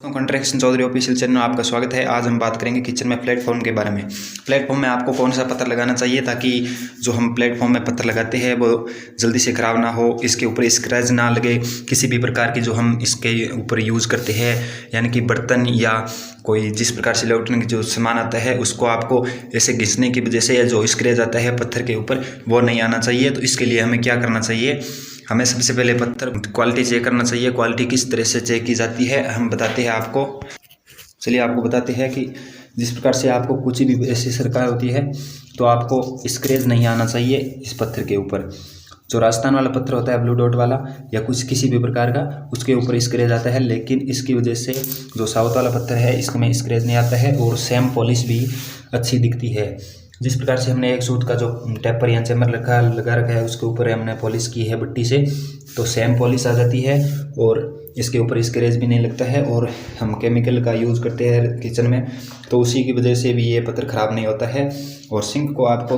Contraction Chaudhary official channel में आपका स्वागत है। आज हम बात करेंगे किचन में प्लेटफॉर्म के बारे में। प्लेटफॉर्म में आपको कौन सा पत्थर लगाना चाहिए ताकि जो हम प्लेटफॉर्म में पत्थर लगाते हैं वो जल्दी से ख़राब ना हो, इसके ऊपर स्क्रैच ना लगे, किसी भी प्रकार की जो हम इसके ऊपर यूज़ करते हैं यानी कि बर्तन या कोई जिस प्रकार से इलेक्ट्रॉनिक जो सामान आता है उसको आपको ऐसे घिसने की वजह से या जो स्क्रैच आता है पत्थर के ऊपर वो नहीं आना चाहिए। तो इसके लिए हमें क्या करना चाहिए, हमें सबसे पहले पत्थर क्वालिटी चेक करना चाहिए। क्वालिटी किस तरह से चेक की जाती है हम बताते हैं आपको। चलिए आपको बताते हैं कि जिस प्रकार से आपको कुछ भी ऐसी सरकार होती है तो आपको स्क्रैच नहीं आना चाहिए इस पत्थर के ऊपर। जो राजस्थान वाला पत्थर होता है ब्लू डॉट वाला या कुछ किसी भी प्रकार का उसके ऊपर स्क्रैच आता है, लेकिन इसकी वजह से जो साउथ वाला पत्थर है इसमें स्क्रैच नहीं आता है और सेम पॉलिश भी अच्छी दिखती है। जिस प्रकार से हमने एक सूट का जो टेपर या चैमर लगा रखा है उसके ऊपर हमने पॉलिश की है भट्टी से, तो सेम पॉलिश आ जाती है और इसके ऊपर स्क्रैच भी नहीं लगता है। और हम केमिकल का यूज़ करते हैं किचन में तो उसी की वजह से भी ये पत्थर ख़राब नहीं होता है। और सिंक को आपको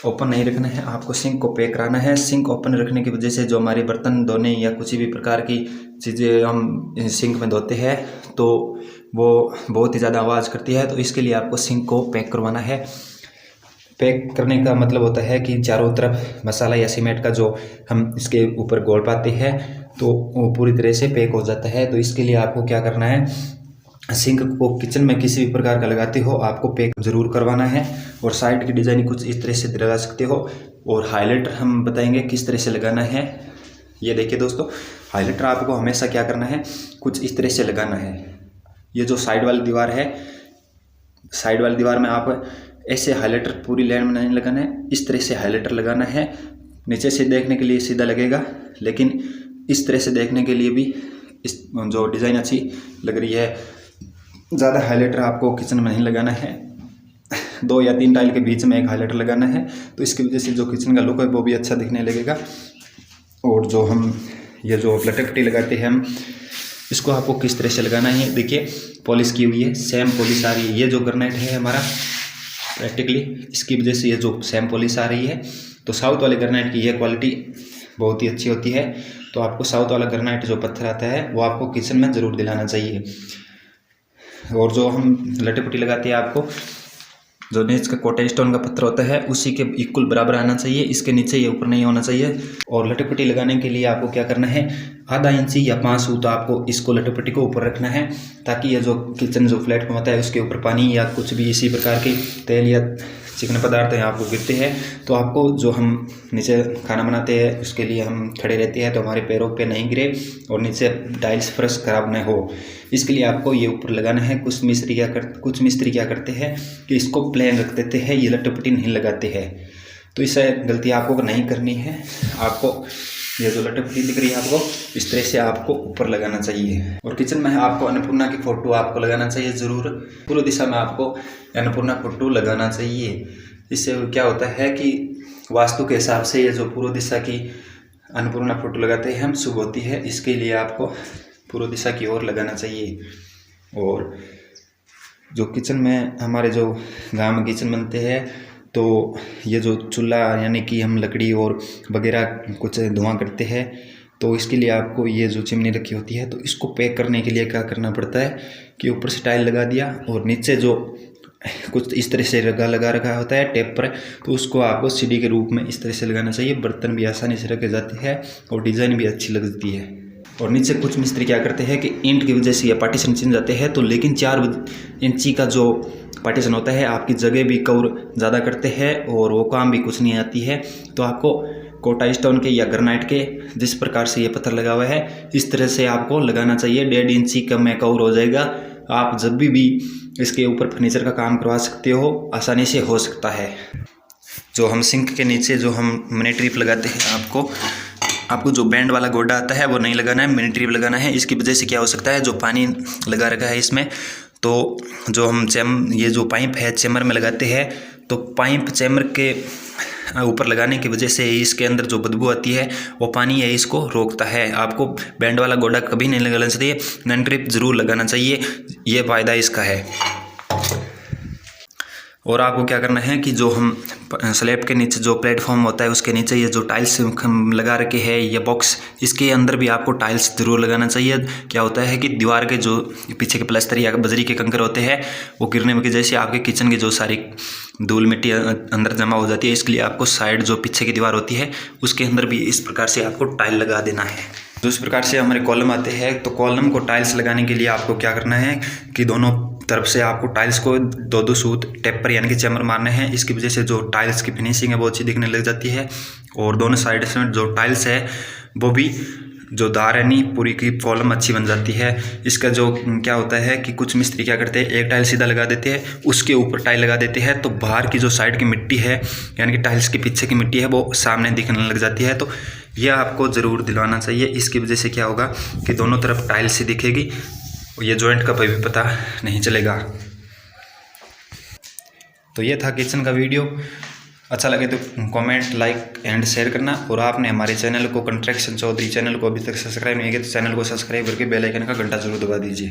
ओपन नहीं रखना है, आपको सिंक को पैक कराना है। सिंक ओपन रखने की वजह से जो हमारे बर्तन धोने या कुछ भी प्रकार की चीज़ें हम सिंक में धोते हैं तो वो बहुत ही ज़्यादा आवाज़ करती है, तो इसके लिए आपको सिंक को पैक करवाना है। पैक करने का मतलब होता है कि चारों तरफ मसाला या सीमेंट का जो हम इसके ऊपर घोल पाते हैं तो वो पूरी तरह से पैक हो जाता है। तो इसके लिए आपको क्या करना है, सिंक को किचन में किसी भी प्रकार का लगाते हो आपको पैक ज़रूर करवाना है। और साइड की डिज़ाइन कुछ इस तरह से लगा सकते हो। और हाईलाइटर हम बताएंगे किस तरह से लगाना है। ये देखिए दोस्तों, हाईलाइटर आपको हमेशा क्या करना है, कुछ इस तरह से लगाना है। ये जो साइड वाली दीवार है, साइड वाली दीवार में आप ऐसे हाईलाइटर पूरी लाइन में नहीं लगाना है, इस तरह से हाईलाइटर लगाना है। नीचे से देखने के लिए सीधा लगेगा लेकिन इस तरह से देखने के लिए भी इस जो डिज़ाइन अच्छी लग रही है। ज़्यादा हाईलाइटर आपको किचन में नहीं लगाना है, 2 या 3 टाइल के बीच में एक हाईलाइटर लगाना है, तो इसकी वजह से जो किचन का लुक है वो भी अच्छा दिखने लगेगा। और जो हम ये जो लटकटी लगाते हैं हम इसको आपको किस तरह से लगाना है, देखिए पॉलिश की हुई है, सेम पॉलिश आ रही है। ये जो ग्रेनाइट है हमारा प्रैक्टिकली इसकी वजह से ये जो सेम पॉलिश आ रही है। तो साउथ वाले ग्रेनाइट की यह क्वालिटी बहुत ही अच्छी होती है। तो आपको साउथ वाला ग्रेनाइट जो पत्थर आता है वो आपको किचन में ज़रूर दिलाना चाहिए। और जो हम लटपटी लगाते हैं आपको जो नीच का कोटा स्टोन का पत्थर होता है उसी के इक्वल बराबर आना चाहिए, इसके नीचे ये ऊपर नहीं होना चाहिए। और लटपटी लगाने के लिए आपको क्या करना है, आधा इंची या 5 फुट आपको इसको लटपटी को ऊपर रखना है ताकि ये जो किचन जो प्लेटफॉर्म होता है उसके ऊपर पानी या कुछ भी इसी प्रकार के तेल या चिकन पदार्थ हैं आपको गिरते हैं तो आपको जो हम नीचे खाना बनाते हैं उसके लिए हम खड़े रहते हैं तो हमारे पैरों पे नहीं गिरे और नीचे टाइल्स फर्श खराब न हो, इसके लिए आपको ये ऊपर लगाना है। कुछ मिस्त्री क्या करते हैं कि इसको प्लेन रख देते हैं, ये लटपटी नहीं लगाते हैं। तो इसे गलती आपको नहीं करनी है। आपको ये जो लटपटी दिख रही है आपको इस तरह से आपको ऊपर लगाना चाहिए। और किचन में आपको अन्नपूर्णा की फोटो आपको लगाना चाहिए ज़रूर। पूर्व दिशा में आपको अन्नपूर्णा फोटो लगाना चाहिए। इससे क्या होता है कि वास्तु के हिसाब से ये जो पूर्व दिशा की अन्नपूर्णा फोटो लगाते हैं हम शुभ होती है, इसके लिए आपको पूर्व दिशा की ओर लगाना चाहिए। और जो किचन में हमारे जो गांव में किचन बनते हैं तो ये जो चूल्हा यानी कि हम लकड़ी और वगैरह कुछ धुआं करते हैं तो इसके लिए आपको ये जो चिमनी रखी होती है तो इसको पैक करने के लिए क्या करना पड़ता है कि ऊपर से टाइल लगा दिया और नीचे जो कुछ इस तरह से लगा रखा होता है टेप पर, तो उसको आपको सीढ़ी के रूप में इस तरह से लगाना चाहिए। बर्तन भी आसानी से रखे जाते हैं और डिज़ाइन भी अच्छी लगती है। और नीचे कुछ मिस्त्री क्या करते हैं कि ईंट की वजह से ये पार्टीशन छिन जाते हैं तो लेकिन 4 इंची का जो पार्टीशन होता है आपकी जगह भी कवर ज़्यादा करते हैं और वो काम भी कुछ नहीं आती है। तो आपको कोटा स्टोन के या ग्रेनाइट के जिस प्रकार से ये पत्थर लगा हुआ है इस तरह से आपको लगाना चाहिए। 1.5 इंची का में कवर हो जाएगा। आप जब भी इसके ऊपर फर्नीचर का काम करवा सकते हो, आसानी से हो सकता है। जो हम सिंक के नीचे जो हम मनी ट्रिप लगाते हैं आपको जो बैंड वाला गोडा आता है वो नहीं लगाना है, मिनी ट्रिप लगाना है। इसकी वजह से क्या हो सकता है, जो पानी लगा रखा है इसमें तो जो हम ये जो पाइप है चैम्बर में लगाते हैं तो पाइप चैम्बर के ऊपर लगाने की वजह से इसके अंदर जो बदबू आती है वो पानी है इसको रोकता है। आपको बैंड वाला गोडा कभी नहीं लगाना चाहिए, मिनी ट्रिप ज़रूर लगाना चाहिए, ये फ़ायदा इसका है। और आपको क्या करना है कि जो हम स्लैब के नीचे जो प्लेटफॉर्म होता है उसके नीचे ये जो टाइल्स हम लगा रखे हैं ये बॉक्स, इसके अंदर भी आपको टाइल्स ज़रूर लगाना चाहिए। क्या होता है कि दीवार के जो पीछे के प्लास्टर या बजरी के कंकर होते हैं वो गिरने की वजह से आपके किचन की जो सारी धूल मिट्टी अंदर जमा हो जाती है। इसके लिए आपको साइड जो पीछे की दीवार होती है उसके अंदर भी इस प्रकार से आपको टाइल लगा देना है। तो इस प्रकार से हमारे कॉलम आते हैं, तो कॉलम को टाइल्स लगाने के लिए आपको क्या करना है कि दोनों तरफ से आपको टाइल्स को दो सूत टेप पर यानी कि चैम्बर मारने हैं। इसकी वजह से जो टाइल्स की फिनिशिंग है वो अच्छी दिखने लग जाती है और दोनों साइड से जो टाइल्स है वो भी जो धार है नहीं पूरी की कॉलम अच्छी बन जाती है। इसका जो क्या होता है कि कुछ मिस्त्री क्या करते हैं, एक टाइल सीधा लगा देते हैं, उसके ऊपर टाइल लगा देते हैं, तो बाहर की जो साइड की मिट्टी है यानी कि टाइल्स के पीछे की मिट्टी है वो सामने दिखने लग जाती है। तो यह आपको ज़रूर दिलवाना चाहिए। इसकी वजह से क्या होगा कि दोनों तरफ टाइल्स ही दिखेगी, ये जॉइंट का भी पता नहीं चलेगा। तो ये था किचन का वीडियो। अच्छा लगे तो कमेंट, लाइक एंड शेयर करना। और आपने हमारे चैनल को कंस्ट्रक्शन चौधरी चैनल को अभी तक सब्सक्राइब नहीं किया तो चैनल को सब्सक्राइब करके बेल आइकन का घंटा जरूर दबा दीजिए।